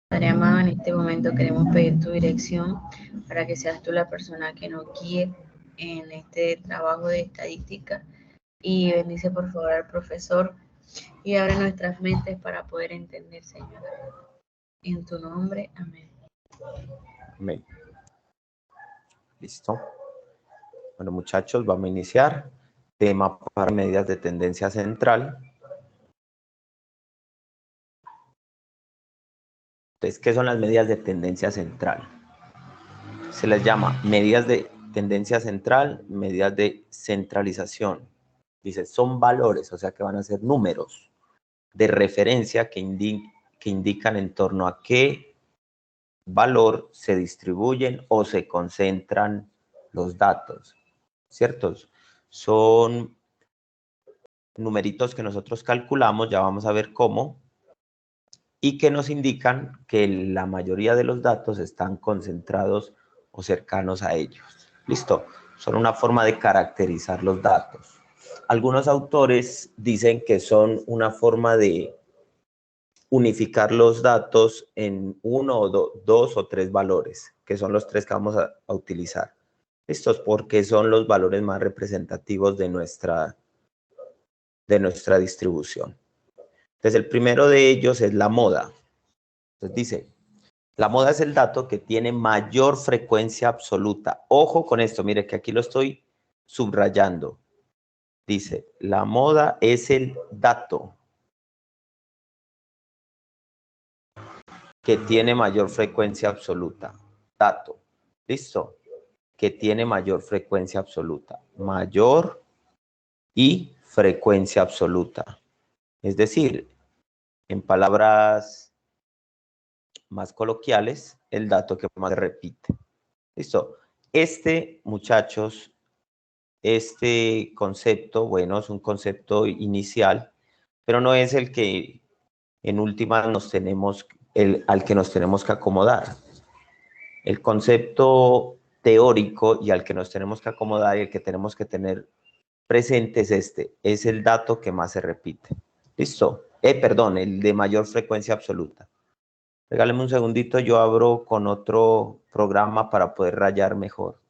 Padre amado, en este momento queremos pedir tu dirección para que seas tú la persona que nos guíe en este trabajo de estadística y bendice por favor al profesor y abre nuestras mentes para poder entender, Señor. En tu nombre, amén. Amén. Listo. Bueno, muchachos, vamos a iniciar. Tema para medidas de tendencia central. Entonces, ¿qué son las medidas de tendencia central? Se les llama medidas de tendencia central, medidas de centralización. Dice, son valores, o sea que van a ser números de referencia que indican en torno a qué valor se distribuyen o se concentran los datos, ¿ciertos? Son numeritos que nosotros calculamos, ya vamos a ver cómo, y que nos indican que la mayoría de los datos están concentrados o cercanos a ellos. ¿Listo? Son una forma de caracterizar los datos. Algunos autores dicen que son una forma de unificar los datos en uno o dos o tres valores, que son los tres que vamos a utilizar. Estos porque son los valores más representativos de nuestra distribución. Entonces, el primero de ellos es la moda. Entonces dice, la moda es el dato que tiene mayor frecuencia absoluta. Ojo con esto, mire que aquí lo estoy subrayando. Dice, la moda es el dato que tiene mayor frecuencia absoluta. Dato, ¿listo? Que tiene mayor frecuencia absoluta. Mayor y frecuencia absoluta. Es decir, en palabras más coloquiales, el dato que más se repite. ¿Listo? Muchachos, este concepto, bueno, es un concepto inicial, pero no es el que en última al que nos tenemos que acomodar. El concepto teórico y al que nos tenemos que acomodar y el que tenemos que tener presente es es el dato que más se repite. ¿Listo? Perdón, el de mayor frecuencia absoluta. Regáleme un segundito, yo abro con otro programa para poder rayar mejor.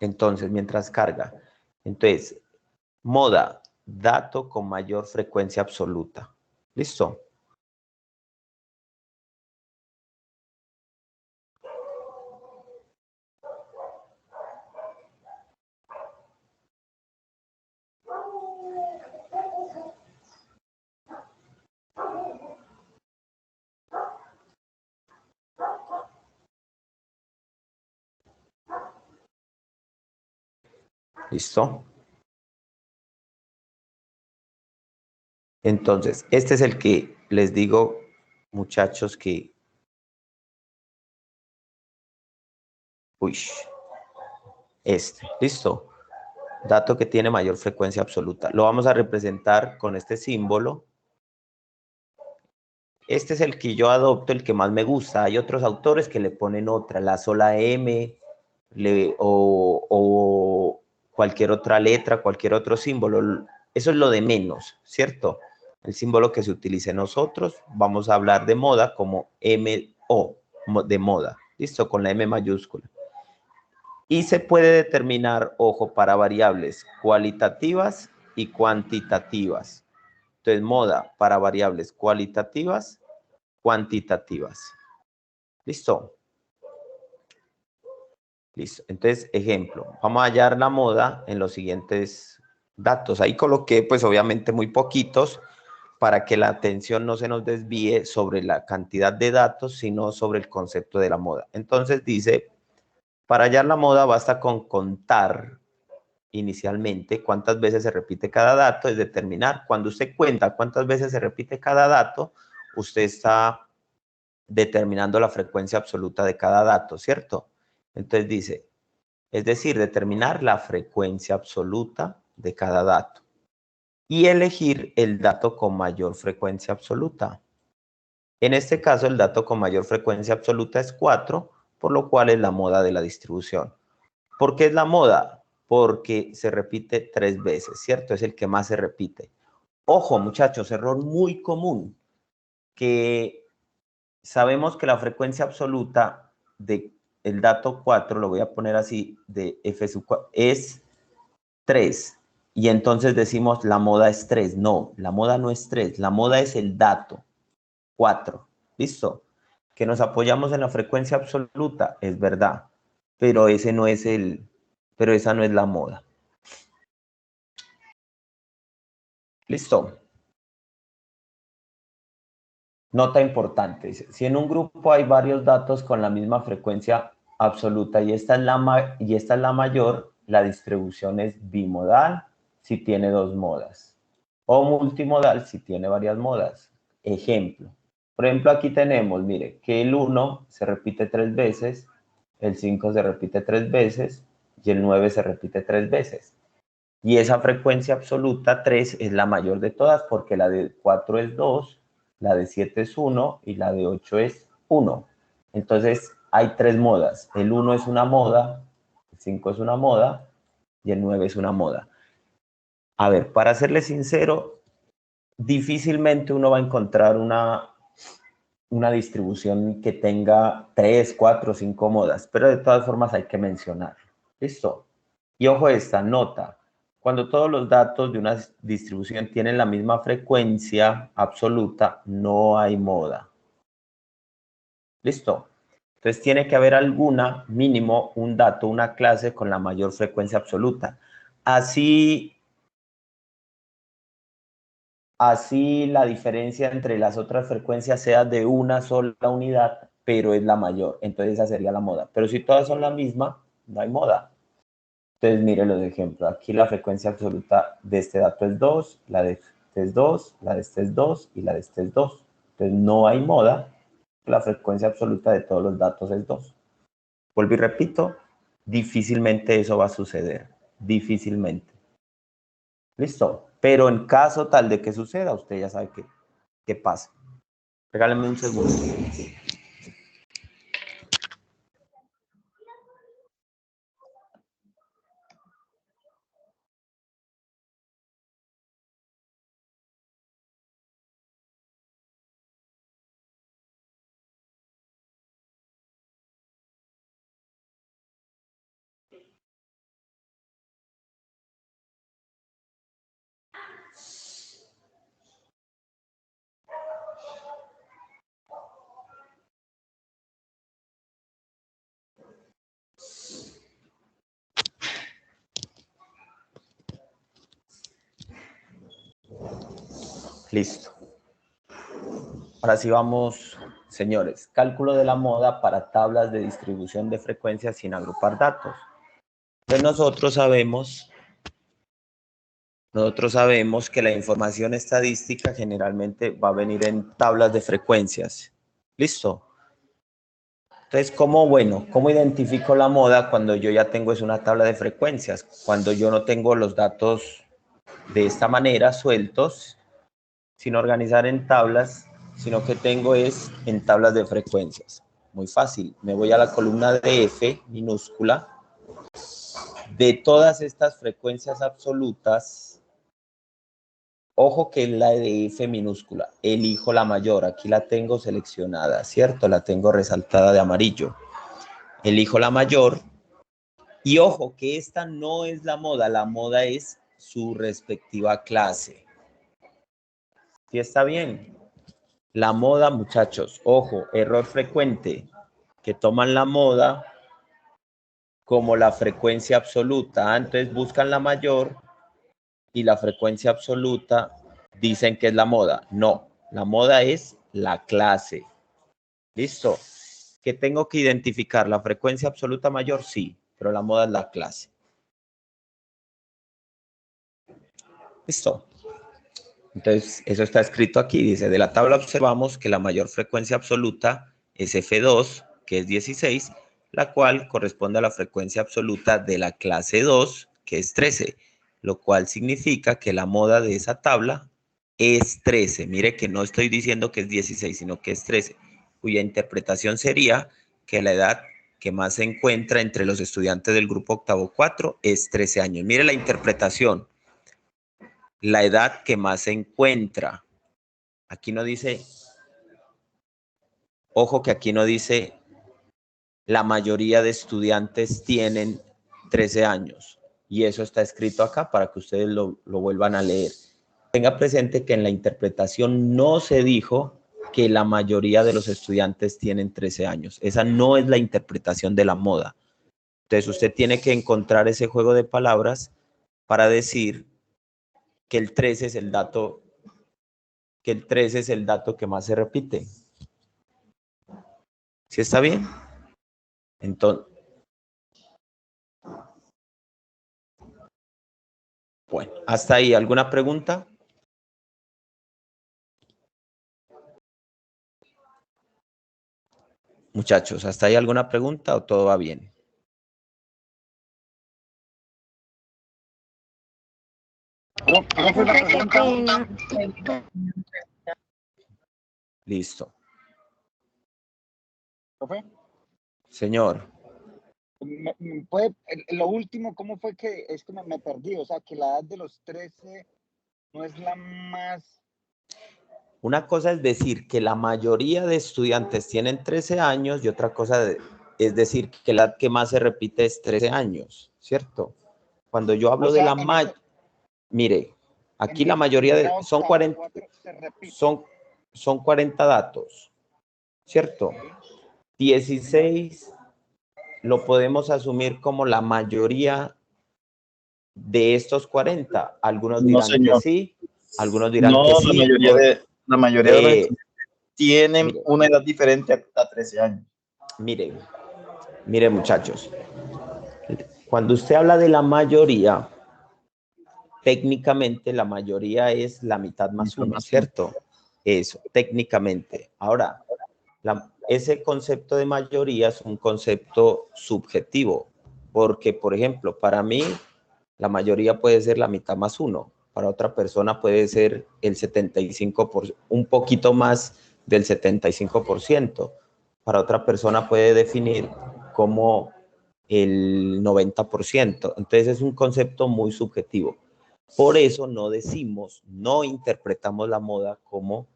Entonces, mientras carga. Entonces, moda, dato con mayor frecuencia absoluta. ¿Listo? ¿Listo? Entonces, este es el que les digo, muchachos, que... Uy, ¿listo? Dato que tiene mayor frecuencia absoluta. Lo vamos a representar con este símbolo. Este es el que yo adopto, el que más me gusta. Hay otros autores que le ponen otra, la sola M, o cualquier otra letra, cualquier otro símbolo. Eso es lo de menos, ¿cierto? El símbolo que se utilice. Nosotros vamos a hablar de moda como MO, de moda, ¿listo? Con la M mayúscula. Y se puede determinar, ojo, para variables cualitativas y cuantitativas. Entonces, moda para variables cualitativas, cuantitativas. ¿Listo? Listo. Entonces, ejemplo, vamos a hallar la moda en los siguientes datos. Ahí coloqué, pues, obviamente muy poquitos para que la atención no se nos desvíe sobre la cantidad de datos, sino sobre el concepto de la moda. Entonces, dice, para hallar la moda basta con contar inicialmente cuántas veces se repite cada dato, es determinar. Cuando usted cuenta cuántas veces se repite cada dato, usted está determinando la frecuencia absoluta de cada dato, ¿cierto? Entonces dice, es decir, determinar la frecuencia absoluta de cada dato y elegir el dato con mayor frecuencia absoluta. En este caso, el dato con mayor frecuencia absoluta es 4, por lo cual es la moda de la distribución. ¿Por qué es la moda? porque se repite 3 veces, ¿cierto? Es el que más se repite. Ojo, muchachos, error muy común, que sabemos que la frecuencia absoluta de el dato 4, lo voy a poner así, de f sub 4, es 3. Y entonces decimos la moda es 3. No, la moda no es 3. La moda es el dato 4. ¿Listo? Que nos apoyamos en la frecuencia absoluta, es verdad. Pero ese no es pero esa no es la moda. ¿Listo? Nota importante. Si en un grupo hay varios datos con la misma frecuencia absoluta y esta es la mayor, la distribución es bimodal si tiene 2 modas. O multimodal si tiene varias modas. Ejemplo. Por ejemplo, aquí tenemos, mire, que el 1 se repite 3 veces, el 5 se repite 3 veces y el 9 se repite 3 veces. Y esa frecuencia absoluta 3 es la mayor de todas porque la de 4 es 2, la de 7 es 1 y la de 8 es 1. Entonces hay 3 modas. El 1 es una moda, el 5 es una moda y el 9 es una moda. A ver, para serle sincero, difícilmente uno va a encontrar una distribución que tenga 3, 4, 5 modas, pero de todas formas hay que mencionarlo. ¿Listo? Y ojo esta nota. Cuando todos los datos de una distribución tienen la misma frecuencia absoluta, no hay moda. ¿Listo? Entonces tiene que haber alguna, mínimo, un dato, una clase con la mayor frecuencia absoluta. Así la diferencia entre las otras frecuencias sea de una sola unidad, pero es la mayor. Entonces esa sería la moda. Pero si todas son la misma, no hay moda. Entonces, mire los ejemplos. Aquí la frecuencia absoluta de este dato es 2, la de este es 2, la de este es 2 y la de este es 2. Entonces, no hay moda. La frecuencia absoluta de todos los datos es 2. Vuelvo y repito, difícilmente eso va a suceder. Difícilmente. ¿Listo? Pero en caso tal de que suceda, usted ya sabe qué pasa. Regáleme un segundo. Listo. Ahora sí vamos, señores. Cálculo de la moda para tablas de distribución de frecuencias sin agrupar datos. Entonces nosotros sabemos que la información estadística generalmente va a venir en tablas de frecuencias. ¿Listo? Entonces, ¿cómo identifico la moda cuando yo ya tengo es una tabla de frecuencias? Cuando yo no tengo los datos de esta manera sueltos, sin organizar en tablas, sino que tengo es en tablas de frecuencias. Muy fácil. Me voy a la columna de F minúscula. De todas estas frecuencias absolutas, ojo que es la de F minúscula, elijo la mayor, aquí la tengo seleccionada, ¿cierto? La tengo resaltada de amarillo. Elijo la mayor y ojo que esta no es la moda es su respectiva clase. ¿Sí está bien? La moda, muchachos, ojo, error frecuente, que toman la moda como la frecuencia absoluta. Entonces buscan la mayor y la frecuencia absoluta dicen que es la moda. No, la moda es la clase. ¿Listo? ¿Que tengo que identificar la frecuencia absoluta mayor? Sí, pero la moda es la clase. ¿Listo? Entonces, eso está escrito aquí. Dice, de la tabla observamos que la mayor frecuencia absoluta es F2, que es 16, la cual corresponde a la frecuencia absoluta de la clase 2, que es 13, lo cual significa que la moda de esa tabla es 13. Mire que no estoy diciendo que es 16, sino que es 13, cuya interpretación sería que la edad que más se encuentra entre los estudiantes del grupo octavo 4 es 13 años. Mire la interpretación. La edad que más se encuentra. Aquí no dice, ojo que aquí no dice la mayoría de estudiantes tienen 13 años. Y eso está escrito acá para que ustedes lo vuelvan a leer. Tenga presente que en la interpretación no se dijo que la mayoría de los estudiantes tienen 13 años. Esa no es la interpretación de la moda. Entonces usted tiene que encontrar ese juego de palabras para decir que el 13 es el dato, que más se repite. ¿Sí está bien? Entonces, bueno, hasta ahí. ¿Alguna pregunta? Muchachos, ¿hasta ahí alguna pregunta o todo va bien? Listo. ¿Profe? Señor. Lo último, ¿cómo fue que es que me perdí? O sea, que la edad de los 13 no es la más... Una cosa es decir que la mayoría de estudiantes tienen 13 años y otra cosa es decir que la edad que más se repite es 13 años, ¿cierto? Cuando yo hablo de la mire, aquí la mayoría de son 40 son 40 datos, ¿cierto? 16 lo podemos asumir como la mayoría de estos 40. Algunos dirán que sí, algunos dirán que sí. La mayoría de los estudiantes tienen una edad diferente a 13 años. Mire, muchachos, cuando usted habla de la mayoría, técnicamente la mayoría es la mitad más uno, ¿cierto? Eso, técnicamente. Ahora, ese concepto de mayoría es un concepto subjetivo, porque, por ejemplo, para mí, la mayoría puede ser la mitad más uno. Para otra persona puede ser el 75%, un poquito más del 75%. Para otra persona puede definir como el 90%. Entonces es un concepto muy subjetivo. Por eso no decimos, no interpretamos la moda como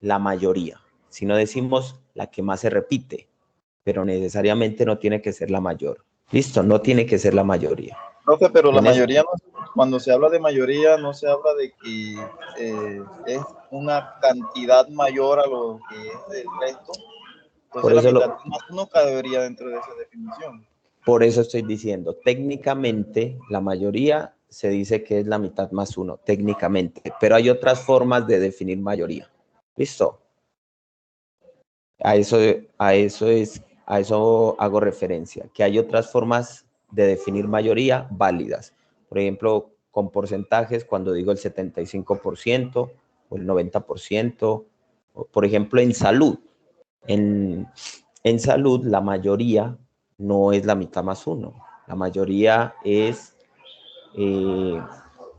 la mayoría, sino decimos la que más se repite, pero necesariamente no tiene que ser la mayor. Listo, no tiene que ser la mayoría. Profe, pero la mayoría, cuando se habla de mayoría, no se habla de que es una cantidad mayor a lo que es el resto. Entonces la mitad más uno cabería dentro de esa definición. Por eso estoy diciendo, técnicamente la mayoría se dice que es la mitad más uno, técnicamente, pero hay otras formas de definir mayoría. ¿Listo? A eso hago referencia, que hay otras formas de definir mayoría válidas. Por ejemplo, con porcentajes, cuando digo el 75% o el 90%, por ejemplo, en salud. En salud, la mayoría no es la mitad más uno. La mayoría es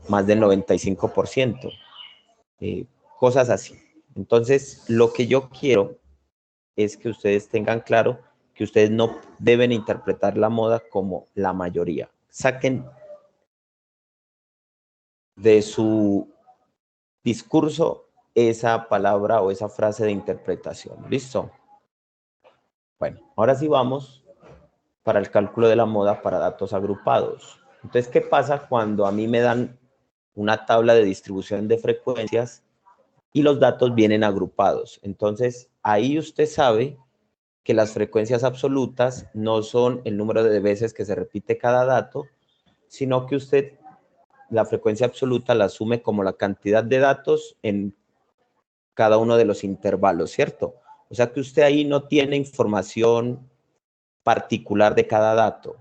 más del 95%. Cosas así. Entonces, lo que yo quiero es que ustedes tengan claro que ustedes no deben interpretar la moda como la mayoría. Saquen de su discurso esa palabra o esa frase de interpretación. ¿Listo? Bueno, ahora sí vamos para el cálculo de la moda para datos agrupados. Entonces, ¿qué pasa cuando a mí me dan una tabla de distribución de frecuencias y los datos vienen agrupados? Entonces, ahí usted sabe que las frecuencias absolutas no son el número de veces que se repite cada dato, sino que usted la frecuencia absoluta la asume como la cantidad de datos en cada uno de los intervalos, ¿cierto? O sea que usted ahí no tiene información particular de cada dato.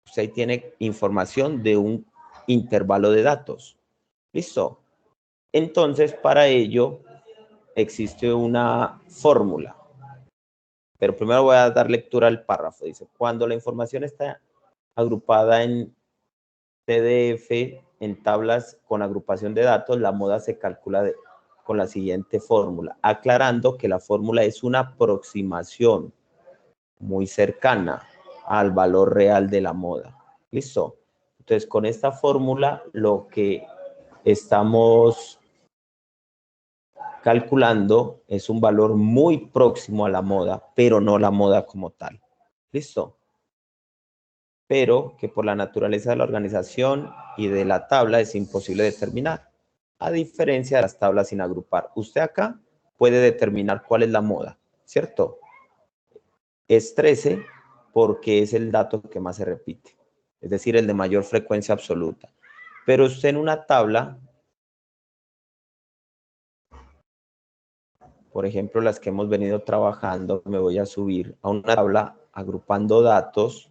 Usted ahí tiene información de un intervalo de datos. ¿Listo? Entonces, para ello existe una fórmula. Pero primero voy a dar lectura al párrafo. Dice, cuando la información está agrupada en PDF, en tablas con agrupación de datos, la moda se calcula con la siguiente fórmula, aclarando que la fórmula es una aproximación muy cercana al valor real de la moda. ¿Listo? Entonces, con esta fórmula, lo que estamos calculando es un valor muy próximo a la moda, pero no la moda como tal. ¿Listo? Pero que por la naturaleza de la organización y de la tabla es imposible determinar, a diferencia de las tablas sin agrupar. Usted acá puede determinar cuál es la moda, ¿cierto? Es 13 porque es el dato que más se repite, es decir, el de mayor frecuencia absoluta. Pero usted en una tabla, por ejemplo, las que hemos venido trabajando, me voy a subir a una tabla agrupando datos.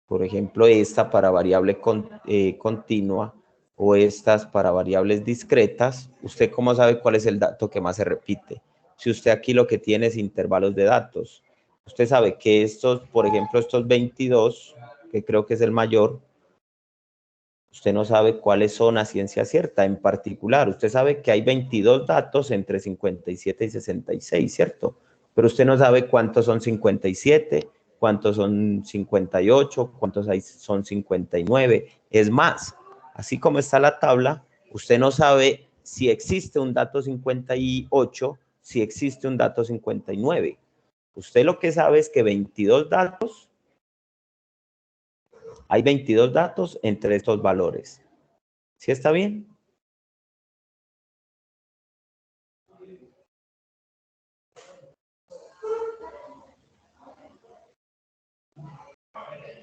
Por ejemplo, esta para variable continua o estas para variables discretas. ¿Usted cómo sabe cuál es el dato que más se repite? Si usted aquí lo que tiene es intervalos de datos. Usted sabe que estos, por ejemplo, estos 22, que creo que es el mayor, usted no sabe cuáles son a ciencia cierta. En particular, usted sabe que hay 22 datos entre 57 y 66, ¿cierto? Pero usted no sabe cuántos son 57, cuántos son 58, cuántos son 59. Es más, así como está la tabla, usted no sabe si existe un dato 58, si existe un dato 59. Usted lo que sabe es que 22 datos, hay 22 datos entre estos valores. ¿Sí está bien?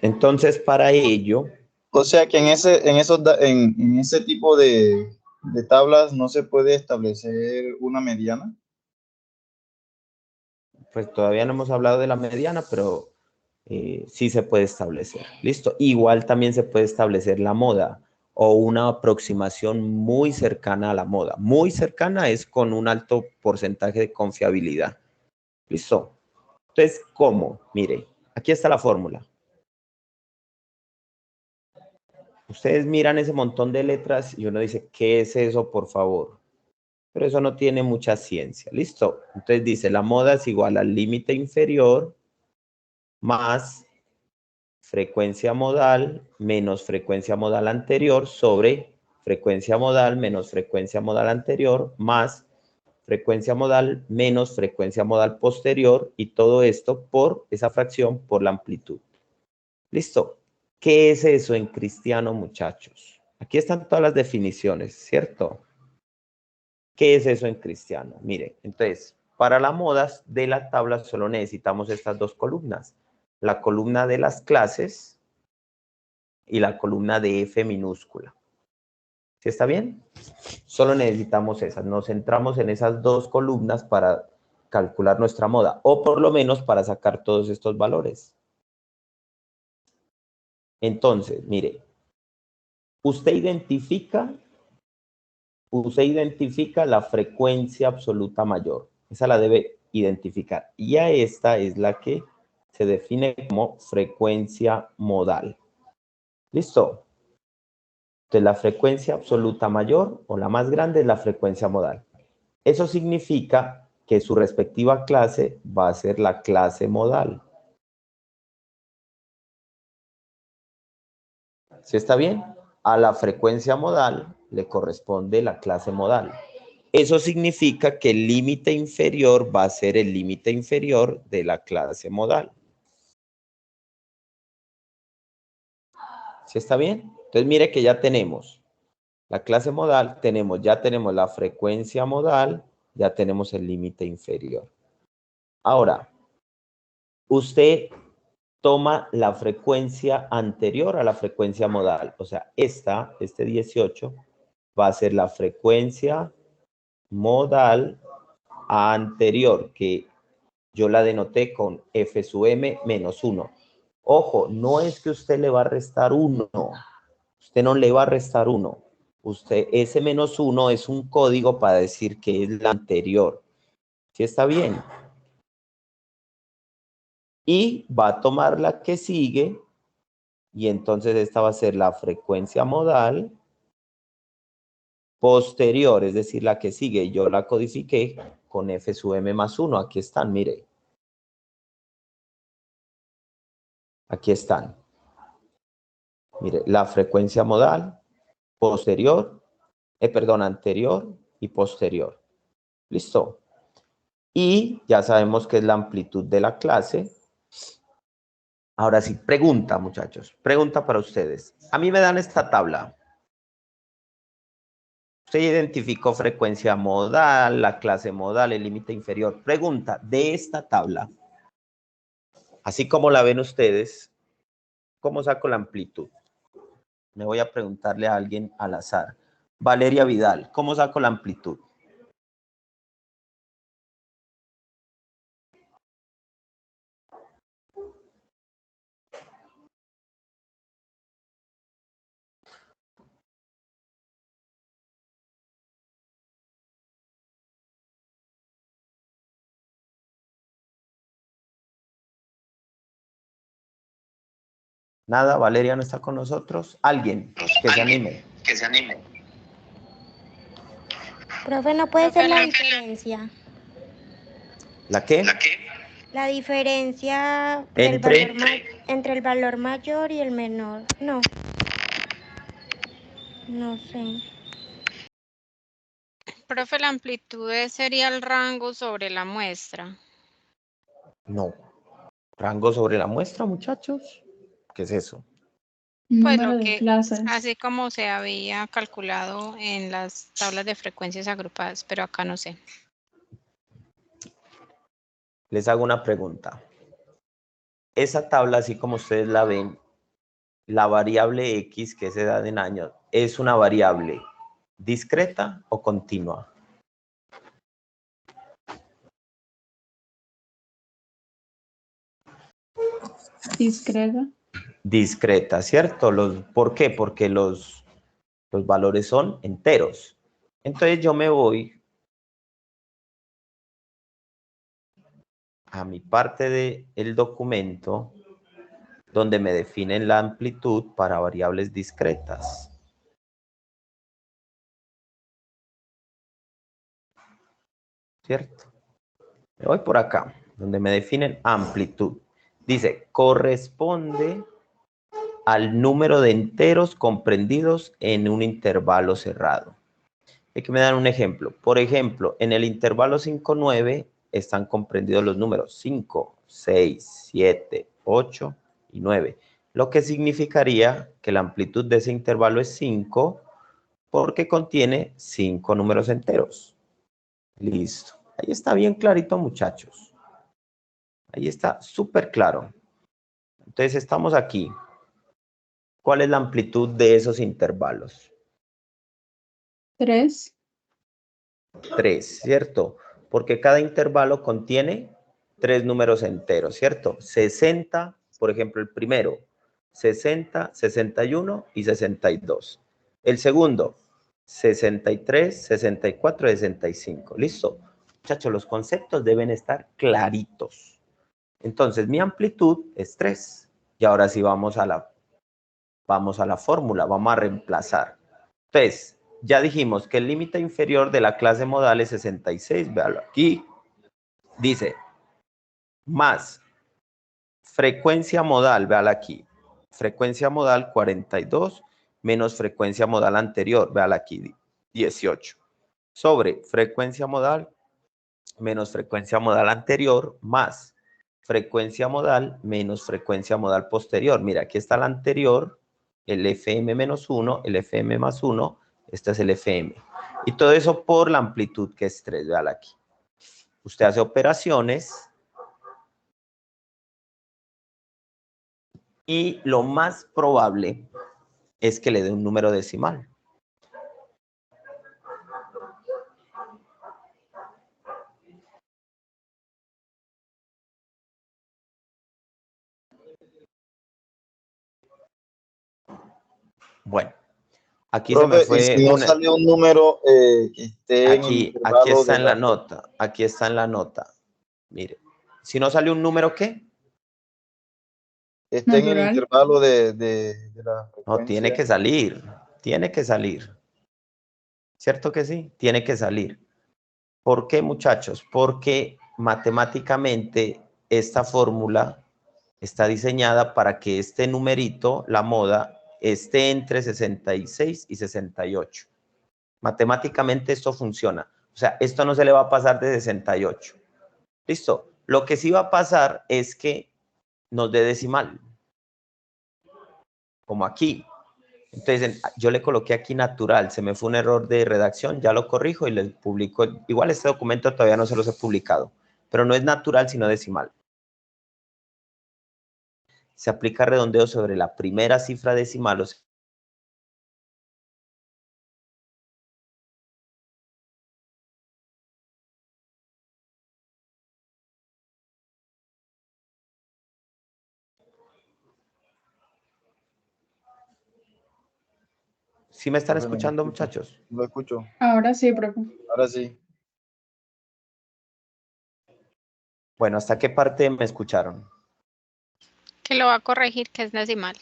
Entonces, para ello... O sea que en ese tipo de tablas no se puede establecer una mediana. Pues todavía no hemos hablado de la mediana, pero sí se puede establecer. ¿Listo? Igual también se puede establecer la moda o una aproximación muy cercana a la moda. Muy cercana es con un alto porcentaje de confiabilidad. ¿Listo? Entonces, ¿cómo? Mire, aquí está la fórmula. Ustedes miran ese montón de letras y uno dice, ¿qué es eso, por favor? Pero eso no tiene mucha ciencia. ¿Listo? Entonces dice, la moda es igual al límite inferior más frecuencia modal menos frecuencia modal anterior sobre frecuencia modal menos frecuencia modal anterior más frecuencia modal menos frecuencia modal posterior, y todo esto por esa fracción por la amplitud. ¿Listo? ¿Qué es eso en cristiano, muchachos? Aquí están todas las definiciones, ¿cierto? ¿Qué es eso en cristiano? Mire, entonces, para la moda de la tabla solo necesitamos estas dos columnas. La columna de las clases y la columna de F minúscula. ¿Sí está bien? Solo necesitamos esas. Nos centramos en esas dos columnas para calcular nuestra moda, o por lo menos para sacar todos estos valores. Entonces, mire, usted identifica la frecuencia absoluta mayor. Esa la debe identificar. Y a esta es la que se define como frecuencia modal. ¿Listo? Entonces, la frecuencia absoluta mayor o la más grande es la frecuencia modal. Eso significa que su respectiva clase va a ser la clase modal. ¿Sí está bien? A la frecuencia modal le corresponde la clase modal. Eso significa que el límite inferior va a ser el límite inferior de la clase modal. ¿Sí está bien? Entonces mire que ya tenemos la clase modal, ya tenemos la frecuencia modal, ya tenemos el límite inferior. Ahora, usted toma la frecuencia anterior a la frecuencia modal. O sea, este 18 va a ser la frecuencia modal anterior, que yo la denoté con F sub M menos 1. Ojo, no es que usted le va a restar 1. Usted no le va a restar 1. Ese menos 1 es un código para decir que es la anterior. ¿Sí está bien? Y va a tomar la que sigue, y entonces esta va a ser la frecuencia modal posterior, es decir, la que sigue. Yo la codifiqué con F sub M más 1. Aquí están, mire. Aquí están. Mire, la frecuencia modal, posterior, anterior y posterior. ¿Listo? Y ya sabemos que es la amplitud de la clase. Ahora sí, pregunta, muchachos. Pregunta para ustedes. A mí me dan esta tabla. Usted identificó frecuencia modal, la clase modal, el límite inferior. Pregunta, de esta tabla, así como la ven ustedes, ¿cómo saco la amplitud? Me voy a preguntarle a alguien al azar. Valeria Vidal, ¿cómo saco la amplitud? Nada, Valeria no está con nosotros. Alguien que se anime. Profe, ¿no puede ser la diferencia? ¿La qué? La diferencia del entre el valor mayor y el menor. No. No sé. Profe, la amplitud sería el rango sobre la muestra. No. ¿Rango sobre la muestra, muchachos? ¿Qué es eso? Pues Número de clases. así como se había calculado en las tablas de frecuencias agrupadas, pero acá no sé. Les hago una pregunta. Esa tabla, así como ustedes la ven, la variable X, que es edad en años, ¿es una variable discreta o continua? Discreta. Discreta, ¿cierto? ¿Por qué? Porque los valores son enteros. Entonces yo me voy a mi parte del documento donde me definen la amplitud para variables discretas. ¿Cierto? Me voy por acá, donde me definen amplitud. Dice, corresponde al número de enteros comprendidos en un intervalo cerrado. Aquí me dan un ejemplo. Por ejemplo, en el intervalo 5-9 están comprendidos los números 5, 6, 7, 8 y 9. Lo que significaría que la amplitud de ese intervalo es 5 porque contiene 5 números enteros. Listo. Ahí está bien clarito, muchachos. Ahí está súper claro. Entonces estamos aquí. ¿Cuál es la amplitud de esos intervalos? 3. 3, ¿cierto? Porque cada intervalo contiene 3 números enteros, ¿cierto? 60, por ejemplo, el primero, 60, 61 y 62. El segundo, 63, 64 y 65. ¿Listo? Muchachos, los conceptos deben estar claritos. Entonces, mi amplitud es 3. Y ahora sí vamos a la fórmula, vamos a reemplazar. Entonces, ya dijimos que el límite inferior de la clase modal es 66, véalo aquí. Dice, más frecuencia modal, véala aquí. Frecuencia modal 42 menos frecuencia modal anterior, véala aquí, 18. Sobre frecuencia modal menos frecuencia modal anterior más frecuencia modal menos frecuencia modal posterior. Mira, aquí está la anterior, el FM menos 1, el FM más 1, este es el FM. Y todo eso por la amplitud que es 3, véala aquí. Usted hace operaciones y lo más probable es que le dé un número decimal. Bueno, aquí profe, se me fue. Y si no sale un número que esté en el intervalo aquí está de en la nota. Aquí está en la nota. Mire, si no sale un número, ¿qué? Está en el Natural. intervalo de la frecuencia. No, tiene que salir. Tiene que salir. ¿Cierto que sí? Tiene que salir. ¿Por qué, muchachos? Porque matemáticamente esta fórmula está diseñada para que este numerito, la moda, esté entre 66 y 68. Matemáticamente esto funciona. O sea, esto no se le va a pasar de 68. ¿Listo? Lo que sí va a pasar es que nos dé decimal. Como aquí. Entonces, yo le coloqué aquí natural. Se me fue un error de redacción. Ya lo corrijo y les publico. Igual este documento todavía no se los he publicado. Pero no es natural, sino decimal. Se aplica redondeo sobre la primera cifra decimal, o sea, ¿sí me están escuchando, muchachos? Lo escucho. Ahora sí, profe. Ahora sí. Bueno, ¿hasta qué parte me escucharon? Que lo va a corregir, que es decimal.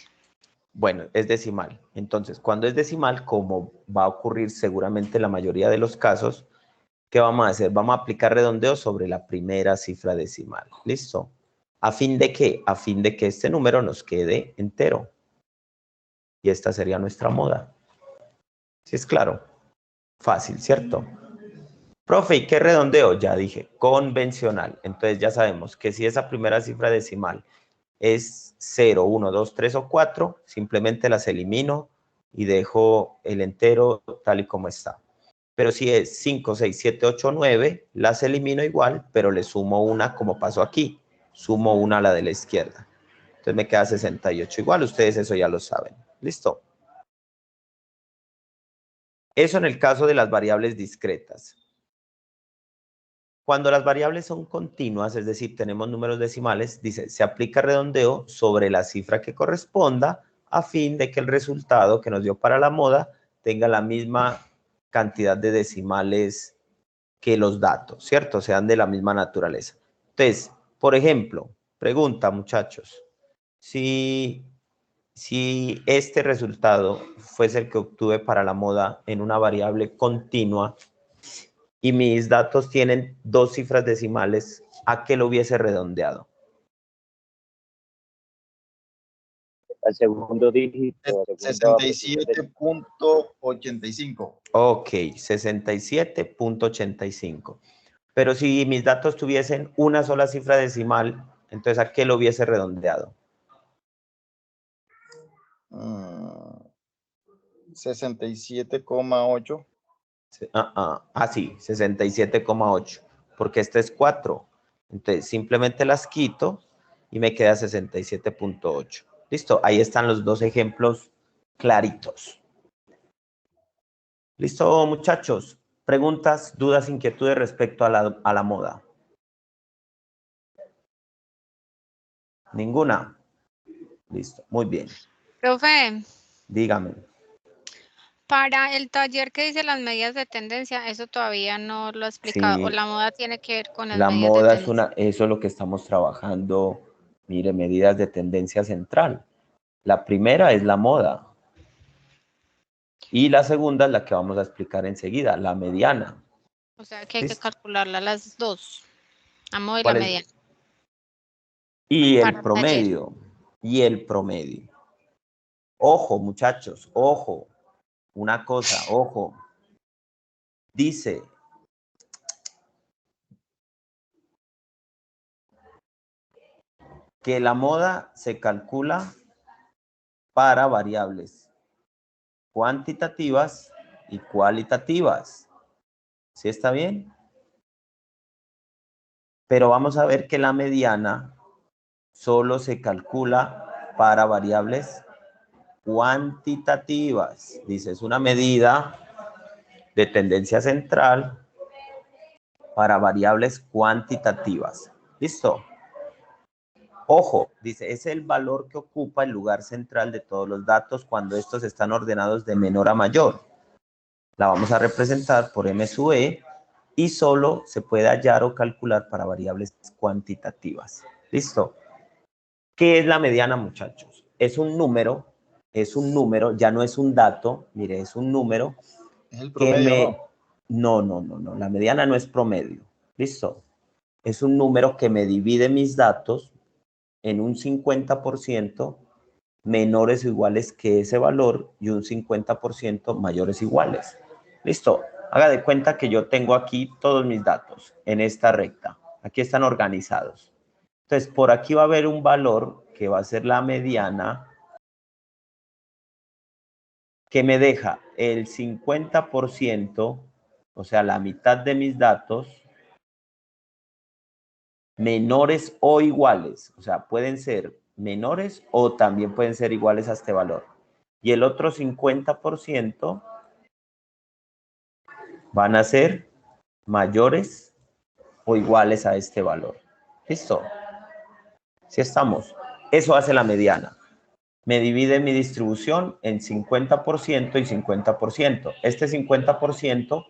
Bueno, es decimal. Entonces, cuando es decimal, como va a ocurrir seguramente en la mayoría de los casos, ¿qué vamos a hacer? Vamos a aplicar redondeo sobre la primera cifra decimal. ¿Listo? ¿A fin de qué? A fin de que este número nos quede entero. Y esta sería nuestra moda. ¿Sí es claro? Fácil, ¿cierto? Profe, ¿y qué redondeo? Ya dije, convencional. Entonces ya sabemos que si esa primera cifra decimal es 0, 1, 2, 3 o 4, simplemente las elimino y dejo el entero tal y como está. Pero si es 5, 6, 7, 8, 9, las elimino igual, pero le sumo una como pasó aquí. Sumo una a la de la izquierda. Entonces me queda 68 igual, ustedes eso ya lo saben. ¿Listo? Eso en el caso de las variables discretas. Cuando las variables son continuas, es decir, tenemos números decimales, dice, se aplica redondeo sobre la cifra que corresponda a fin de que el resultado que nos dio para la moda tenga la misma cantidad de decimales que los datos, ¿cierto? Sean de la misma naturaleza. Entonces, por ejemplo, pregunta, muchachos, si este resultado fuese el que obtuve para la moda en una variable continua, y mis datos tienen 2 cifras decimales, ¿a qué lo hubiese redondeado? Al segundo dígito. 67.85. Ok, 67.85. Pero si mis datos tuviesen una sola cifra decimal, entonces ¿a qué lo hubiese redondeado? 67,8. Sí, 67,8, porque este es 4. Entonces simplemente las quito y me queda 67.8. Listo, ahí están los dos ejemplos claritos. Listo, muchachos. Preguntas, dudas, inquietudes respecto a la moda. ¿Ninguna? Listo, muy bien. Profe, Dígame. para el taller que dice las medidas de tendencia, eso todavía no lo ha explicado. Sí, O la moda tiene que ver con las la medidas de moda tendencia. eso es lo que estamos trabajando. Mire, medidas de tendencia central. La primera es la moda. Y la segunda es la que vamos a explicar enseguida, la mediana. O sea que hay que ¿Listo? calcularla las dos, la moda y la ¿Cuál es? mediana. Y Para el el taller. promedio. Y el promedio. Ojo, muchachos, ojo. Una cosa, ojo. Dice que la moda se calcula para variables cuantitativas y cualitativas. ¿Sí está bien? Pero vamos a ver que la mediana solo se calcula para variables cuantitativas. Dice, es una medida de tendencia central para variables cuantitativas. ¿Listo? Ojo, dice, es el valor que ocupa el lugar central de todos los datos cuando estos están ordenados de menor a mayor. La vamos a representar por M sub E y solo se puede hallar o calcular para variables cuantitativas. ¿Listo? ¿Qué es la mediana, muchachos? Es un número, ya no es un dato, mire, es un número. Es el promedio, No, la mediana no es promedio. ¿Listo? Es un número que me divide mis datos en un 50% menores o iguales que ese valor y un 50% mayores o iguales. Listo. Haga de cuenta que yo tengo aquí todos mis datos en esta recta. Aquí están organizados. Entonces, por aquí va a haber un valor que va a ser la mediana, que me deja el 50%, o sea, la mitad de mis datos, menores o iguales. O sea, pueden ser menores o también pueden ser iguales a este valor. Y el otro 50% van a ser mayores o iguales a este valor. ¿Listo? ¿Sí estamos? Eso hace la mediana. Me divide mi distribución en 50% y 50%. Este 50%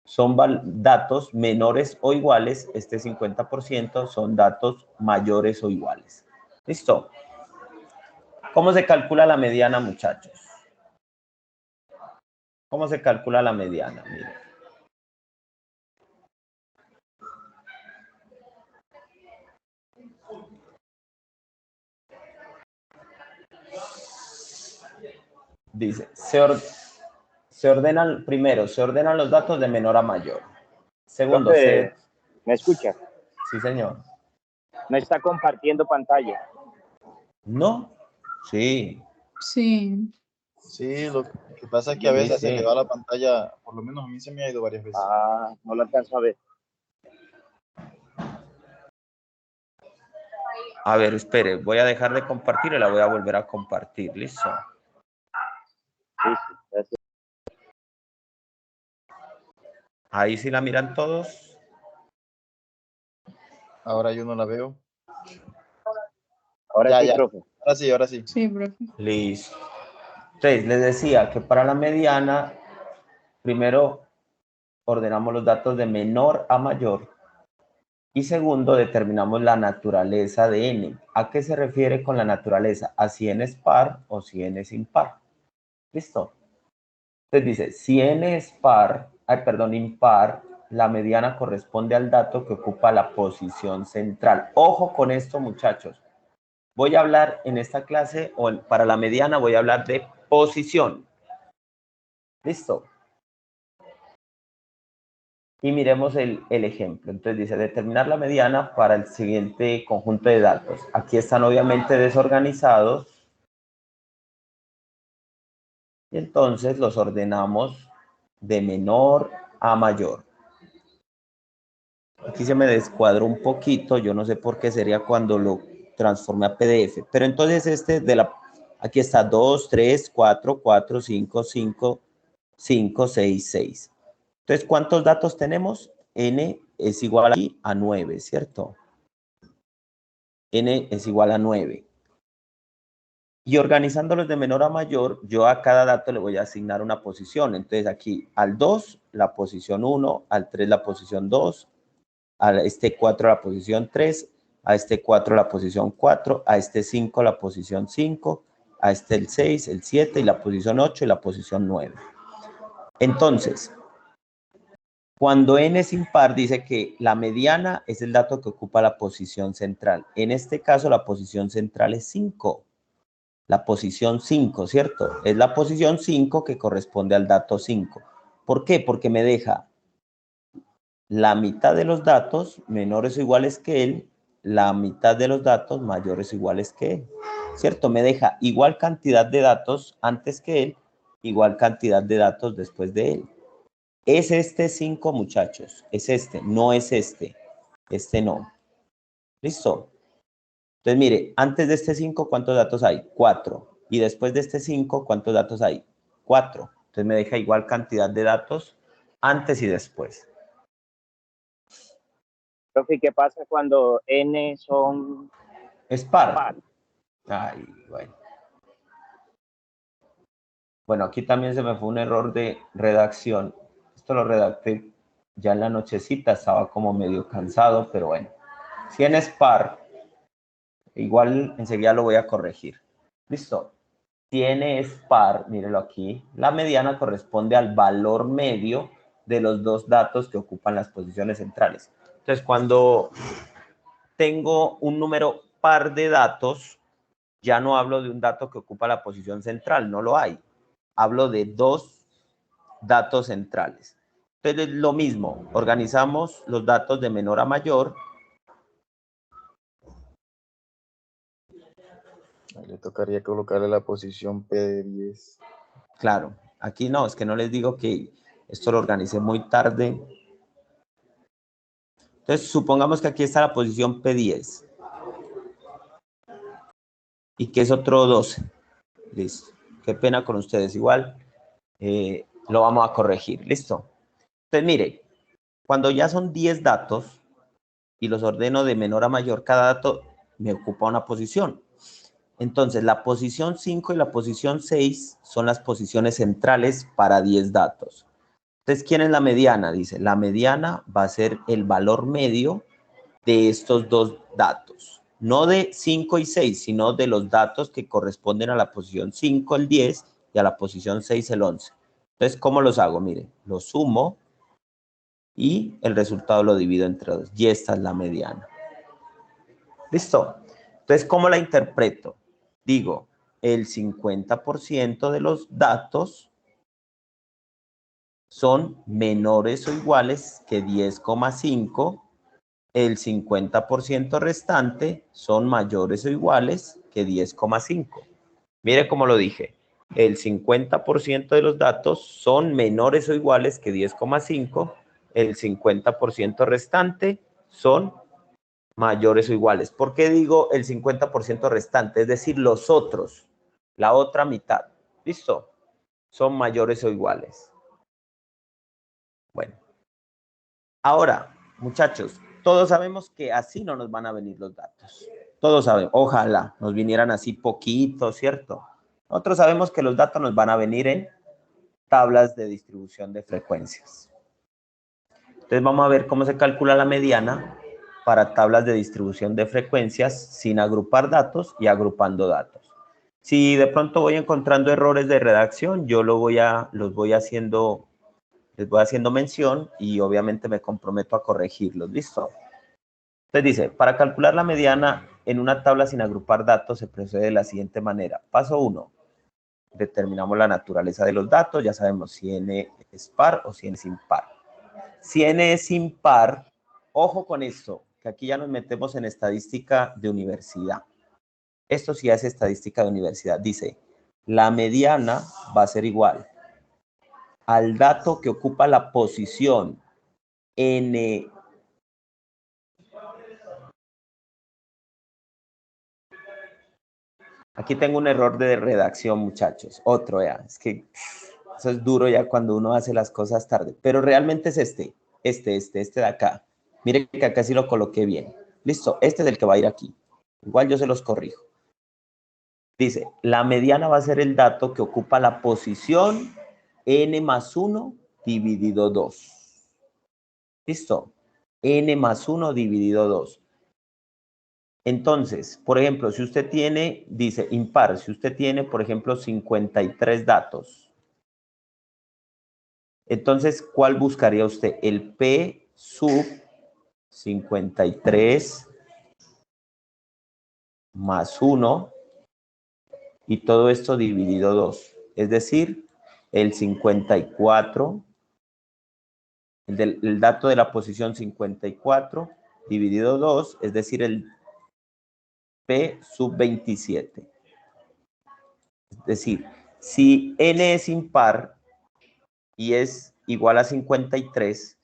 son datos menores o iguales. Este 50% son datos mayores o iguales. ¿Listo? ¿Cómo se calcula la mediana, muchachos? ¿Cómo se calcula la mediana? Miren. Dice, se ordenan los datos de menor a mayor. Segundo, Profe, ¿me escucha? Sí, señor. ¿No está compartiendo pantalla? No, sí. Sí. Sí, lo que pasa es que a veces se le va la pantalla, por lo menos a mí se me ha ido varias veces. Ah, no lo alcanzo a ver. A ver, espere, voy a dejar de compartir y la voy a volver a compartir, ¿listo? Sí, gracias. Ahí sí la miran todos. Ahora yo no la veo. Ahora sí, profe. Ahora sí. Sí, profe. Listo. Entonces, les decía que para la mediana, primero ordenamos los datos de menor a mayor y segundo, determinamos la naturaleza de n. ¿A qué se refiere con la naturaleza? A si n es par o si n es impar. ¿Listo? Entonces dice, si n es impar, la mediana corresponde al dato que ocupa la posición central. Ojo con esto, muchachos. Voy a hablar en esta clase, o para la mediana voy a hablar de posición. ¿Listo? Y miremos el ejemplo. Entonces dice, determinar la mediana para el siguiente conjunto de datos. Aquí están obviamente desorganizados. Y entonces los ordenamos de menor a mayor. Aquí se me descuadró un poquito, yo no sé por qué sería cuando lo transformé a PDF. Pero entonces aquí está 2, 3, 4, 4, 5, 5, 5, 6, 6. Entonces, ¿cuántos datos tenemos? N es igual aquí a 9, ¿cierto? N es igual a 9. Y organizándolos de menor a mayor, yo a cada dato le voy a asignar una posición. Entonces, aquí al 2, la posición 1, al 3, la posición 2, a este 4 la posición 3, a este 4 la posición 4, a este 5 la posición 5, a este el 6, el 7 y la posición 8 y la posición 9. Entonces, cuando n es impar, dice que la mediana es el dato que ocupa la posición central. En este caso, la posición central es 5. La posición 5, ¿cierto? Es la posición 5 que corresponde al dato 5. ¿Por qué? Porque me deja la mitad de los datos menores o iguales que él, la mitad de los datos mayores o iguales que él, ¿cierto? Me deja igual cantidad de datos antes que él, igual cantidad de datos después de él. Es este 5, muchachos, es este, no es este no. ¿Listo? Entonces, mire, antes de este 5, ¿cuántos datos hay? 4. Y después de este 5, ¿cuántos datos hay? 4. Entonces me deja igual cantidad de datos antes y después. Profe, ¿qué pasa cuando n son es par? Ay, bueno. Bueno, aquí también se me fue un error de redacción. Esto lo redacté ya en la nochecita, estaba como medio cansado, pero bueno. Si n es par, igual enseguida lo voy a corregir. ¿Listo? Si n es par, mírelo aquí, la mediana corresponde al valor medio de los dos datos que ocupan las posiciones centrales. Entonces, cuando tengo un número par de datos, ya no hablo de un dato que ocupa la posición central, no lo hay. Hablo de dos datos centrales. Entonces, lo mismo, organizamos los datos de menor a mayor. Ahí le tocaría colocarle la posición P de 10. Claro, aquí no, es que no les digo que esto lo organicé muy tarde. Entonces, supongamos que aquí está la posición P10. Y que es otro 12. Listo. Qué pena con ustedes. Igual lo vamos a corregir. Listo. Entonces, mire, cuando ya son 10 datos y los ordeno de menor a mayor, cada dato me ocupa una posición. Entonces, la posición 5 y la posición 6 son las posiciones centrales para 10 datos. Entonces, ¿quién es la mediana? Dice, la mediana va a ser el valor medio de estos dos datos. No de 5 y 6, sino de los datos que corresponden a la posición 5, el 10, y a la posición 6, el 11. Entonces, ¿cómo los hago? Mire, los sumo y el resultado lo divido entre 2. Y esta es la mediana. ¿Listo? Entonces, ¿cómo la interpreto? Digo, el 50% de los datos son menores o iguales que 10,5. El 50% restante son mayores o iguales que 10,5. Mire cómo lo dije. El 50% de los datos son menores o iguales que 10,5. El 50% restante son mayores o iguales. ¿Por qué digo el 50% restante? Es decir, los otros, la otra mitad. ¿Listo? Son mayores o iguales. Bueno. Ahora, muchachos, todos sabemos que así no nos van a venir los datos. Todos sabemos, ojalá nos vinieran así poquito, ¿cierto? Nosotros sabemos que los datos nos van a venir en tablas de distribución de frecuencias. Entonces vamos a ver cómo se calcula la mediana para tablas de distribución de frecuencias sin agrupar datos y agrupando datos. Si de pronto voy encontrando errores de redacción, yo les voy haciendo mención y obviamente me comprometo a corregirlos. ¿Listo? Entonces dice, para calcular la mediana en una tabla sin agrupar datos se procede de la siguiente manera. Paso 1. Determinamos la naturaleza de los datos. Ya sabemos si n es par o si n es impar. Si n es impar, ojo con esto, que aquí ya nos metemos en estadística de universidad. Esto sí es estadística de universidad. Dice, la mediana va a ser igual al dato que ocupa la posición n. Aquí tengo un error de redacción, muchachos. Otro, ya. Es que eso es duro ya cuando uno hace las cosas tarde. Pero realmente es este de acá. Miren que acá sí lo coloqué bien. Listo, este es el que va a ir aquí. Igual yo se los corrijo. Dice, la mediana va a ser el dato que ocupa la posición n más 1 dividido 2. ¿Listo? N más 1 dividido 2. Entonces, por ejemplo, si usted tiene, dice impar, si usted tiene, por ejemplo, 53 datos, entonces, ¿cuál buscaría usted? El P sub 53 más 1 y todo esto dividido 2. Es decir, el 54, el dato de la posición 54 dividido 2, es decir, el P sub 27. Es decir, si n es impar y es igual a 53,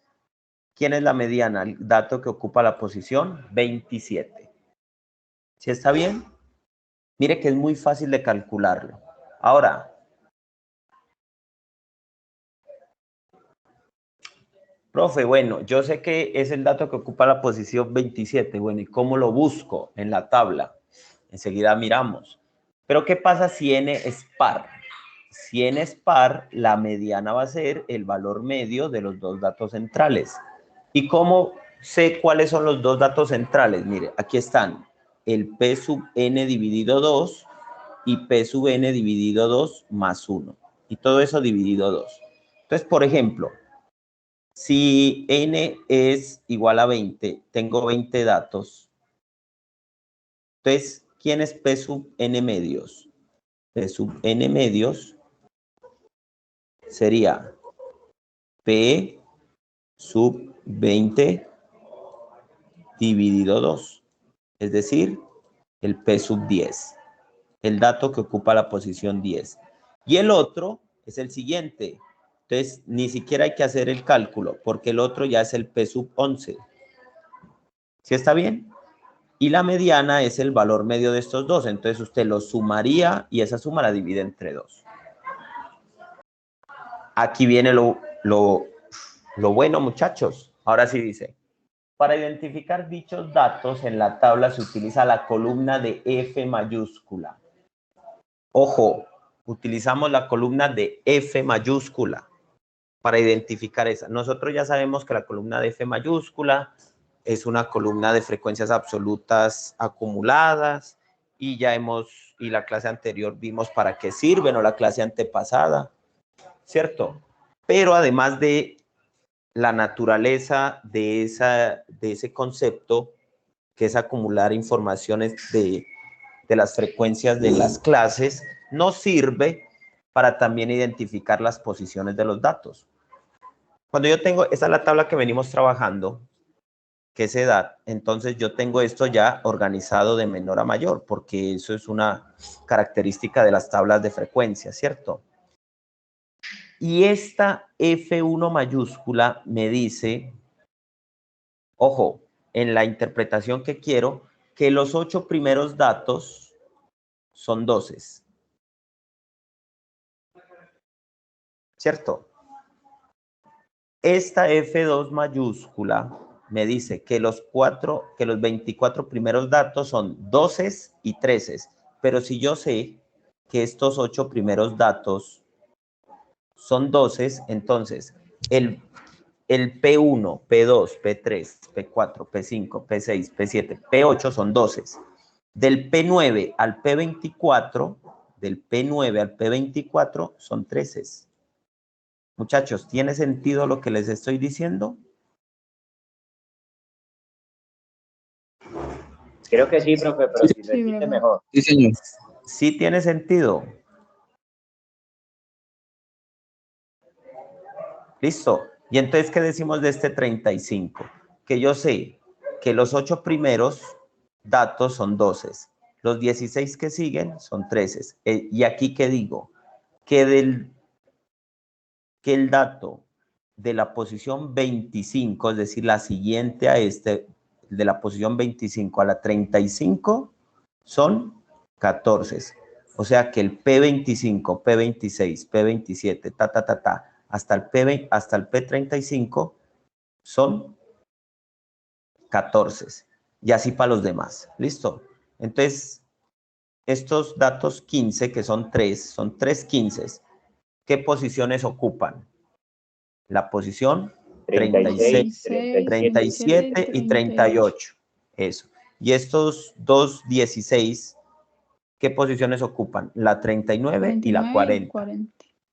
¿quién es la mediana? El dato que ocupa la posición 27. ¿Sí está bien? Mire que es muy fácil de calcularlo. Ahora, profe, bueno, yo sé que es el dato que ocupa la posición 27. Bueno, ¿y cómo lo busco en la tabla? Enseguida miramos. Pero ¿qué pasa si n es par? Si n es par, la mediana va a ser el valor medio de los dos datos centrales. ¿Y cómo sé cuáles son los dos datos centrales? Mire, aquí están el P sub n dividido 2 y P sub n dividido 2 más 1. Y todo eso dividido 2. Entonces, por ejemplo, si n es igual a 20, tengo 20 datos. Entonces, ¿quién es P sub n medios? P sub n medios sería P sub 20 dividido 2, es decir, el P sub 10, el dato que ocupa la posición 10. Y el otro es el siguiente. Entonces, ni siquiera hay que hacer el cálculo, porque el otro ya es el P sub 11. ¿Sí está bien? Y la mediana es el valor medio de estos dos. Entonces, usted lo sumaría y esa suma la divide entre 2. Aquí viene lo bueno, muchachos. Ahora sí dice, para identificar dichos datos en la tabla se utiliza la columna de F mayúscula. Ojo, utilizamos la columna de F mayúscula para identificar esa. Nosotros ya sabemos que la columna de F mayúscula es una columna de frecuencias absolutas acumuladas y y la clase anterior vimos para qué sirven, o la clase antepasada, ¿cierto? Pero además de la naturaleza de ese concepto, que es acumular informaciones de las frecuencias de las clases, nos sirve para también identificar las posiciones de los datos. Cuando yo tengo, esta es la tabla que venimos trabajando, que es edad, entonces yo tengo esto ya organizado de menor a mayor, porque eso es una característica de las tablas de frecuencia, ¿cierto? Y esta F1 mayúscula me dice, ojo, en la interpretación que quiero, que los 8 primeros datos son 12. ¿Cierto? Esta F2 mayúscula me dice que los 24 primeros datos son 12 y 13, pero si yo sé que estos 8 primeros datos son 12, entonces el P1, P2, P3, P4, P5, P6, P7, P8 son 12. Del P9 al P24, son 13. Muchachos, ¿tiene sentido lo que les estoy diciendo? Creo que sí, profe, pero si repite mejor. Sí, señor. Sí tiene sentido. Listo. Y entonces, ¿qué decimos de este 35? Que yo sé que los 8 primeros datos son 12. Los 16 que siguen son 13. Y aquí, ¿qué digo? Que el dato de la posición 25, es decir, la siguiente a este, de la posición 25 a la 35, son 14. O sea que el P25, P26, P27, hasta el P35 son 14. Y así para los demás. ¿Listo? Entonces, estos datos 15, que son 3 15. ¿Qué posiciones ocupan? La posición 36, 37 y 38. Eso. Y estos dos 16, ¿qué posiciones ocupan? La 39 y la 40.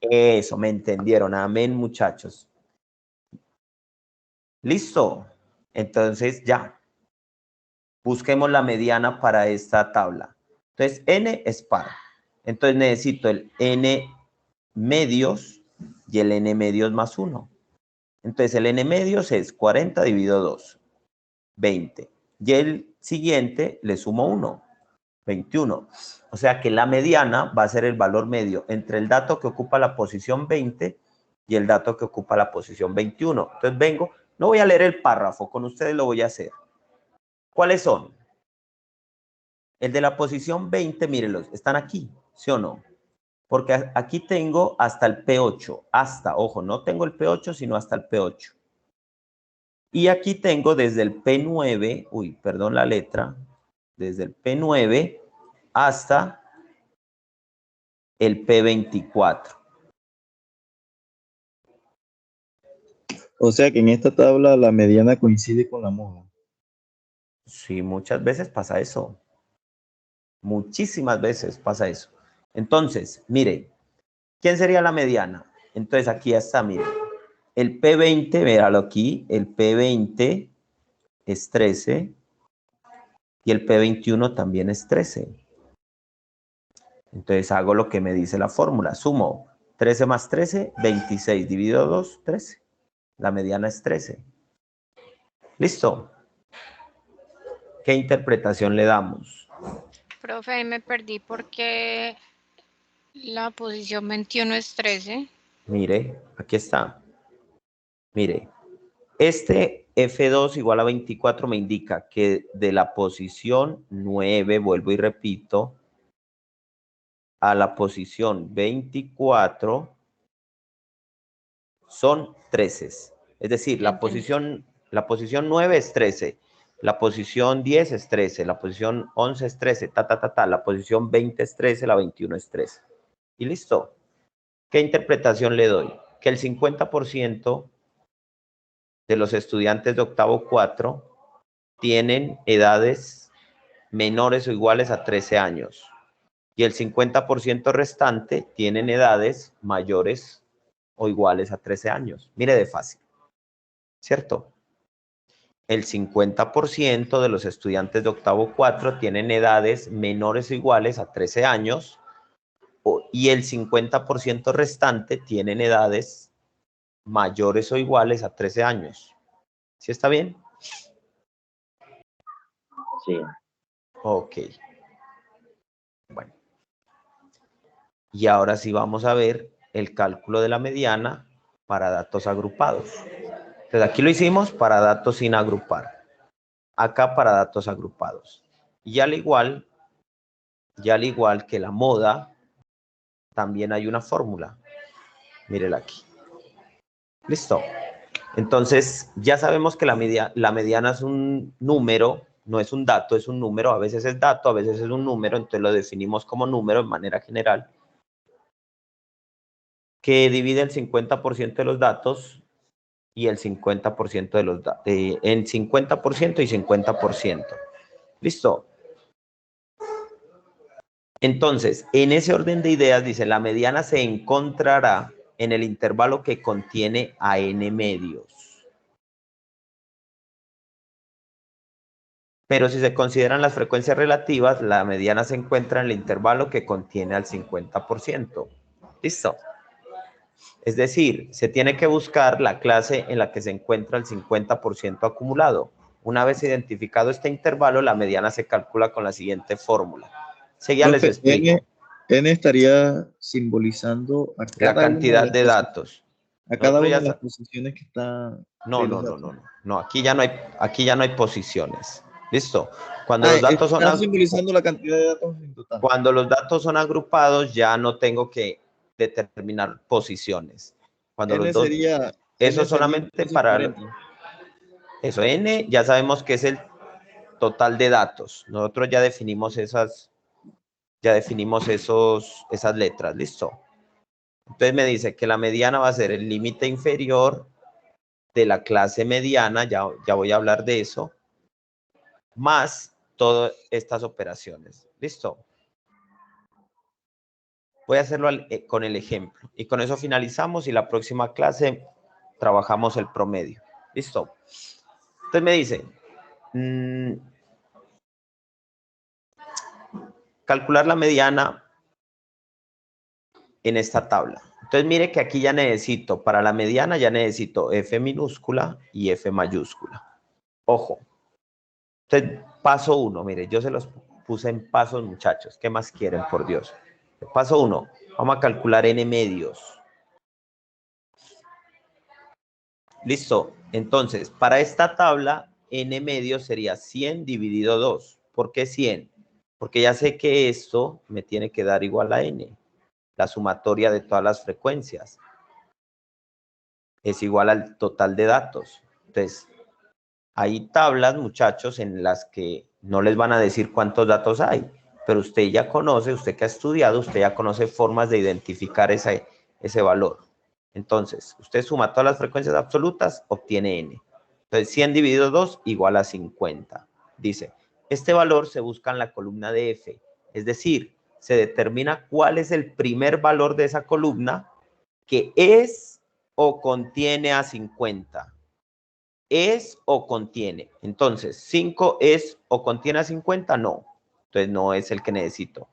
Eso, me entendieron. Amén, muchachos. ¿Listo? Entonces, ya. Busquemos la mediana para esta tabla. Entonces, n es par. Entonces, necesito el n medios y el n medios más 1. Entonces, el n medios es 40 dividido 2, 20. Y el siguiente le sumo 1, 21. O sea que la mediana va a ser el valor medio entre el dato que ocupa la posición 20 y el dato que ocupa la posición 21. Entonces vengo, no voy a leer el párrafo, con ustedes lo voy a hacer. ¿Cuáles son? El de la posición 20, mírenlos, están aquí, ¿sí o no? Porque aquí tengo hasta el P8, ojo, no tengo el P8, sino hasta el P8. Y aquí tengo desde el P9, perdón la letra, desde el P9 hasta el P24. O sea que en esta tabla la mediana coincide con la moda. Sí, muchas veces pasa eso. Muchísimas veces pasa eso. Entonces, mire, ¿quién sería la mediana? Entonces aquí está, mire. El P20, míralo aquí, el P20 es 13, Y el P21 también es 13. Entonces hago lo que me dice la fórmula. Sumo 13 más 13, 26. Dividido 2, 13. La mediana es 13. ¿Listo? ¿Qué interpretación le damos? Profe, ahí me perdí porque la posición 21 es 13. Mire, aquí está. Mire, este F2 igual a 24 me indica que de la posición 9, vuelvo y repito, a la posición 24 son 13. Es decir, la posición 9 es 13, la posición 10 es 13, la posición 11 es 13, la posición 20 es 13, la 21 es 13. Y listo. ¿Qué interpretación le doy? Que el 50% de los estudiantes de octavo 4 tienen edades menores o iguales a 13 años. Y el 50% restante tienen edades mayores o iguales a 13 años. Mire de fácil, ¿cierto? El 50% de los estudiantes de octavo 4 tienen edades menores o iguales a 13 años y el 50% restante tienen edades mayores o iguales a 13 años. ¿Sí está bien? Sí. Ok. Bueno. Y ahora sí vamos a ver el cálculo de la mediana para datos agrupados. Entonces aquí lo hicimos para datos sin agrupar. Acá para datos agrupados. Y al igual que la moda, también hay una fórmula. Mírela aquí. Listo. Entonces, ya sabemos que la mediana es un número, no es un dato, es un número. A veces es dato, a veces es un número, entonces lo definimos como número de manera general, que divide el 50% de los datos y el 50% de los datos, en 50% y 50%. ¿Listo? Entonces, en ese orden de ideas, dice, la mediana se encontrará en el intervalo que contiene a n medios. Pero si se consideran las frecuencias relativas, la mediana se encuentra en el intervalo que contiene al 50%. ¿Listo? Es decir, se tiene que buscar la clase en la que se encuentra el 50% acumulado. Una vez identificado este intervalo, la mediana se calcula con la siguiente fórmula. Seguida les explico. N estaría simbolizando a cada la cantidad de datos. A cada una de las posiciones que está. No, aquí ya no hay posiciones. ¿Listo? Cuando los datos está simbolizando la cantidad de datos en total. Cuando los datos son agrupados, ya no tengo que determinar posiciones. Cuando N los dos, sería, eso N solamente para eso. N ya sabemos que es el total de datos. Nosotros ya definimos esas letras. ¿Listo? Entonces me dice que la mediana va a ser el límite inferior de la clase mediana, ya voy a hablar de eso, más todas estas operaciones. ¿Listo? Voy a hacerlo con el ejemplo. Y con eso finalizamos y la próxima clase trabajamos el promedio. ¿Listo? Entonces me dice, calcular la mediana en esta tabla. Entonces mire que aquí ya necesito, para la mediana ya necesito F minúscula y F mayúscula. Ojo. Entonces, paso 1, mire, yo se los puse en pasos, muchachos. ¿Qué más quieren, por Dios? Paso 1, vamos a calcular n medios. Listo. Entonces, para esta tabla, n medios sería 100 dividido 2. ¿Por qué 100? Porque ya sé que esto me tiene que dar igual a n. La sumatoria de todas las frecuencias es igual al total de datos. Entonces, hay tablas, muchachos, en las que no les van a decir cuántos datos hay, pero usted ya conoce, usted que ha estudiado, usted ya conoce formas de identificar ese valor. Entonces, usted suma todas las frecuencias absolutas, obtiene n. Entonces, 100 dividido 2 igual a 50. Dice, este valor se busca en la columna de F, es decir, se determina cuál es el primer valor de esa columna que es o contiene a 50. es o contiene. Entonces, 5 es o contiene a 50, no. Entonces, no es el que necesito.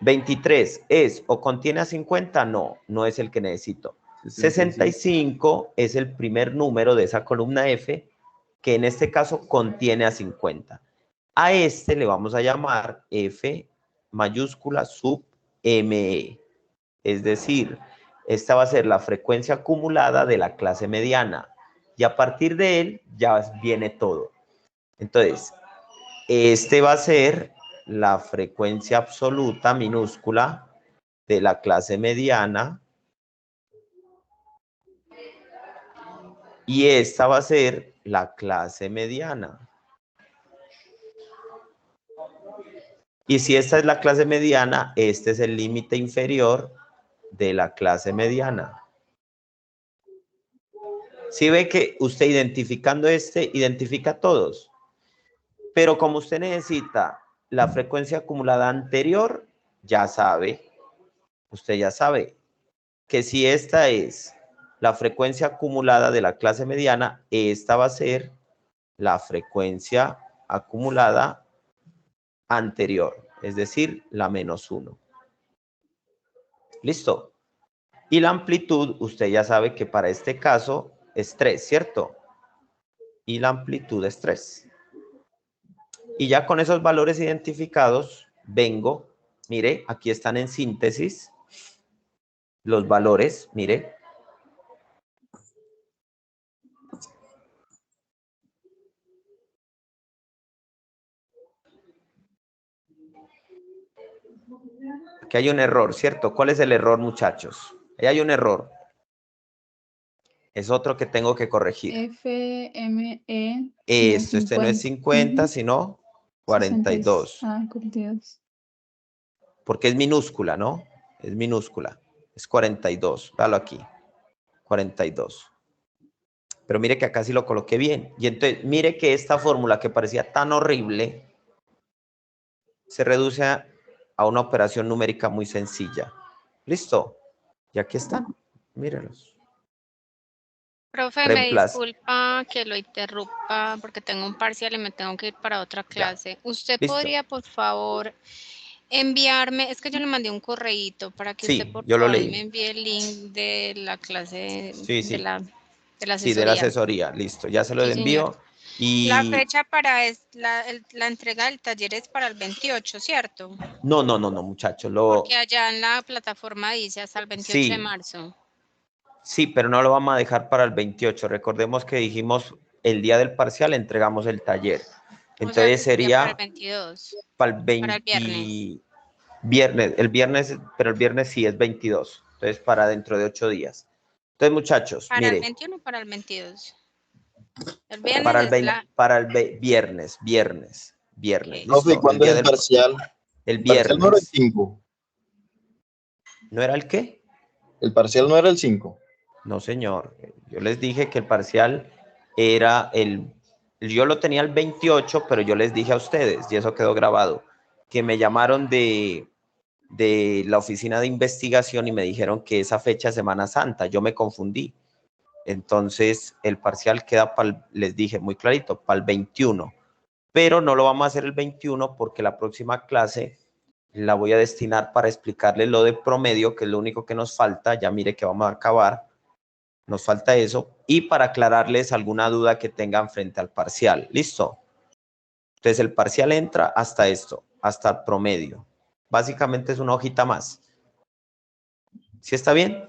23 es o contiene a 50, no, no es el que necesito. 65 es el primer número de esa columna F, que en este caso contiene a 50. A este le vamos a llamar F mayúscula sub ME. Es decir, esta va a ser la frecuencia acumulada de la clase mediana. Y a partir de él ya viene todo. Entonces, este va a ser la frecuencia absoluta minúscula de la clase mediana. Y esta va a ser la clase mediana. Y si esta es la clase mediana, este es el límite inferior de la clase mediana. Si ve que usted identificando este, identifica a todos. Pero como usted necesita la frecuencia acumulada anterior, ya sabe, usted ya sabe que si esta es la frecuencia acumulada de la clase mediana, esta va a ser la frecuencia acumulada anterior, es decir, la menos 1. ¿Listo? Y la amplitud, usted ya sabe que para este caso es 3, ¿cierto? Y la amplitud es 3. Y ya con esos valores identificados, vengo, mire, aquí están en síntesis los valores, mire. Aquí hay un error, ¿cierto? ¿Cuál es el error, muchachos? Ahí hay un error. Es otro que tengo que corregir. FME. Esto, este no es 50, sino 42. 42. Porque es minúscula, ¿no? Es minúscula. Es 42. Dalo aquí. 42. Pero mire que acá sí lo coloqué bien. Y entonces, mire que esta fórmula que parecía tan horrible se reduce a una operación numérica muy sencilla. ¿Listo? Y aquí están. Mírenlos. Profe, me disculpa que lo interrumpa porque tengo un parcial y me tengo que ir para otra clase. Ya. ¿Usted podría, por favor, enviarme? Es que yo le mandé un correíto para que usted, por favor, me envíe el link de la clase de la asesoría. Sí, de la asesoría. Listo, ya se lo envío. Y la fecha para la entrega del taller es para el 28, ¿cierto? No, muchachos. Porque allá en la plataforma dice hasta el 28 de marzo. Sí, pero no lo vamos a dejar para el 28. Recordemos que dijimos el día del parcial entregamos el taller. Entonces, o sea, sería para el 22. Para el viernes. El viernes, pero el viernes sí es 22. Entonces, para dentro de 8 días. Entonces, muchachos, ¿Para mire. el 21 o para el 22? El viernes para el viernes. Okay. No sé cuándo es el parcial. El viernes. El parcial no era el 5. ¿No era el qué? El parcial no era el 5. No, señor. Yo les dije que el parcial era yo lo tenía el 28, pero yo les dije a ustedes, y eso quedó grabado, que me llamaron de la oficina de investigación y me dijeron que esa fecha es Semana Santa. Yo me confundí. Entonces, el parcial queda les dije muy clarito, para el 21. Pero no lo vamos a hacer el 21 porque la próxima clase la voy a destinar para explicarles lo de promedio, que es lo único que nos falta. Ya mire que vamos a acabar. Nos falta eso. Y para aclararles alguna duda que tengan frente al parcial. ¿Listo? Entonces, el parcial entra hasta esto, hasta el promedio. Básicamente es una hojita más. ¿Sí está bien?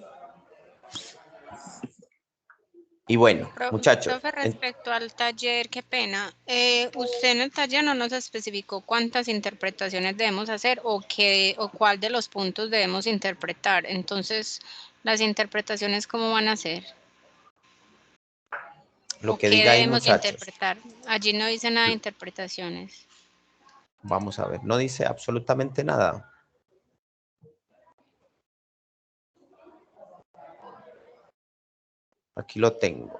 Y bueno, muchachos. Profe, respecto al taller, qué pena. Usted en el taller no nos especificó cuántas interpretaciones debemos hacer o cuál de los puntos debemos interpretar. Entonces, ¿las interpretaciones cómo van a ser? Lo que diga ahí, muchachos. Interpretar. Allí no dice nada de interpretaciones. Vamos a ver, no dice absolutamente nada. Aquí lo tengo.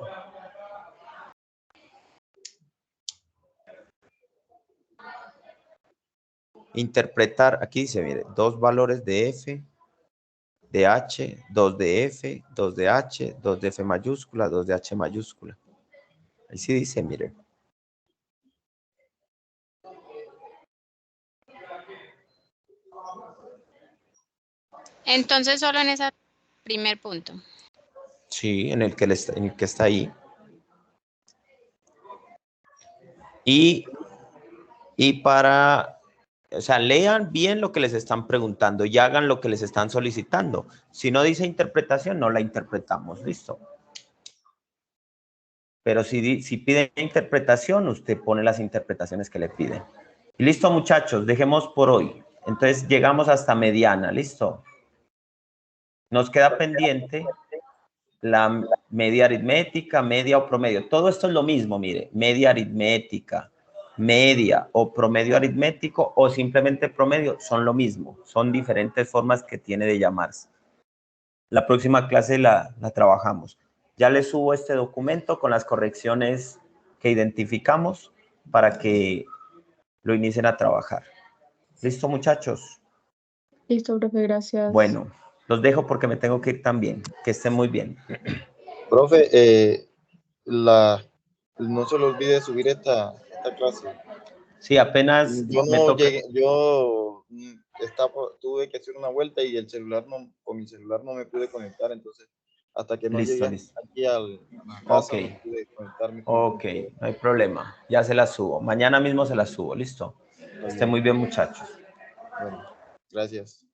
Interpretar, aquí dice, mire, 2 valores de F, de H, 2 de F, 2 de H, 2 de F mayúscula, 2 de H mayúscula. Ahí sí dice, mire. Entonces, solo en ese primer punto. Sí, en el que está ahí. Y para, o sea, lean bien lo que les están preguntando y hagan lo que les están solicitando. Si no dice interpretación, no la interpretamos, listo. Pero si piden interpretación, usted pone las interpretaciones que le piden. Y listo, muchachos, dejemos por hoy. Entonces, llegamos hasta mediana, listo. Nos queda pendiente la media aritmética, media o promedio. Todo esto es lo mismo, mire, media aritmética, media o promedio aritmético o simplemente promedio son lo mismo. Son diferentes formas que tiene de llamarse. La próxima clase la trabajamos. Ya les subo este documento con las correcciones que identificamos para que lo inicien a trabajar. ¿Listo, muchachos? Listo, profe, gracias. Bueno, los dejo porque me tengo que ir también. Que estén muy bien. Profe, no se le olvide subir esta clase. Sí, apenas yo me toca. Tuve que hacer una vuelta y con mi celular no me pude conectar, entonces hasta que no llegué aquí a la casa no pude conectarme. Ok, no hay problema. Ya se la subo. Mañana mismo se la subo, ¿listo? Esté muy bien, muchachos. Bueno, gracias.